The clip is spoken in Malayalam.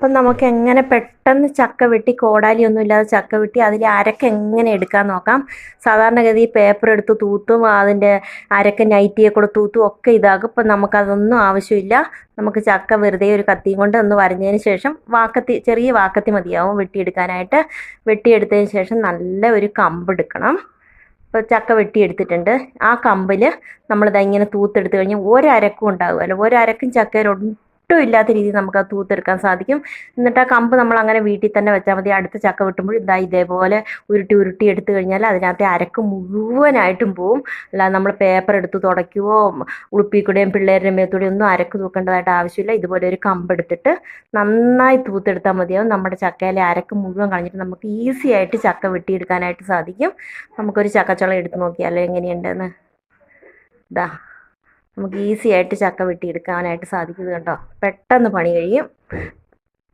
അപ്പം നമുക്ക് എങ്ങനെ പെട്ടെന്ന് ചക്ക വെട്ടി കോടാലിയൊന്നും ഇല്ലാതെ ചക്ക വെട്ടി അതിൽ അരക്ക് എങ്ങനെ എടുക്കാൻ നോക്കാം. സാധാരണഗതി പേപ്പർ എടുത്ത് തൂത്തും അതിൻ്റെ അരക്ക് നൈറ്റിയെ കൂടെ തൂത്തും ഒക്കെ ഇതാകും. ഇപ്പം നമുക്കതൊന്നും ആവശ്യമില്ല. നമുക്ക് ചക്ക വെറുതെ ഒരു കത്തിയും കൊണ്ട് ഒന്ന് വരഞ്ഞതിന് ശേഷം ചെറിയ വാക്കത്തി മതിയാവും വെട്ടിയെടുക്കാനായിട്ട്. വെട്ടിയെടുത്തതിന് ശേഷം നല്ല ഒരു കമ്പ് എടുക്കണം. ഇപ്പോൾ ചക്ക വെട്ടിയെടുത്തിട്ടുണ്ട്. ആ കമ്പിൽ നമ്മളിത് ഇങ്ങനെ തൂത്തെടുത്ത് കഴിഞ്ഞാൽ ഒരരക്കും ഉണ്ടാകുമല്ലോ. ഒരരക്കും ചക്കയിൽ ഒട്ടും ഇല്ലാത്ത രീതിയിൽ നമുക്ക് അത് തൂത്തെടുക്കാൻ സാധിക്കും. എന്നിട്ട് ആ കമ്പ് നമ്മൾ അങ്ങനെ വീട്ടിൽ തന്നെ വെച്ചാൽ മതി. അടുത്ത ചക്ക വെട്ടുമ്പോൾ ഇതേപോലെ ഉരുട്ടി ഉരുട്ടി എടുത്തു കഴിഞ്ഞാൽ അതിനകത്തെ അരക്ക് മുഴുവനായിട്ടും പോവും. അല്ലാതെ നമ്മൾ പേപ്പർ എടുത്ത് തുടയ്ക്കുകയോ ഉടുപ്പിക്കൂടെയും പിള്ളേരുടെ മേത്തൂടെയും ഒന്നും അരക്ക് തൂക്കേണ്ടതായിട്ട് ആവശ്യമില്ല. ഇതുപോലെ ഒരു കമ്പ് എടുത്തിട്ട് നന്നായി തൂത്തെടുത്താൽ മതിയാവും. നമ്മുടെ ചക്കയിലെ അരക്ക് മുഴുവൻ കളഞ്ഞിട്ട് നമുക്ക് ഈസി ആയിട്ട് ചക്ക വെട്ടിയെടുക്കാനായിട്ട് സാധിക്കും. നമുക്കൊരു ചക്കച്ചുള എടുത്ത് നോക്കിയാലോ എങ്ങനെയുണ്ടെന്ന്. ഇതാ നമുക്ക് ഈസി ആയിട്ട് ചക്ക വെട്ടിയെടുക്കാനായിട്ട് സാധിക്കുന്നത് കണ്ടോ. പെട്ടെന്ന് പണി കഴിയും.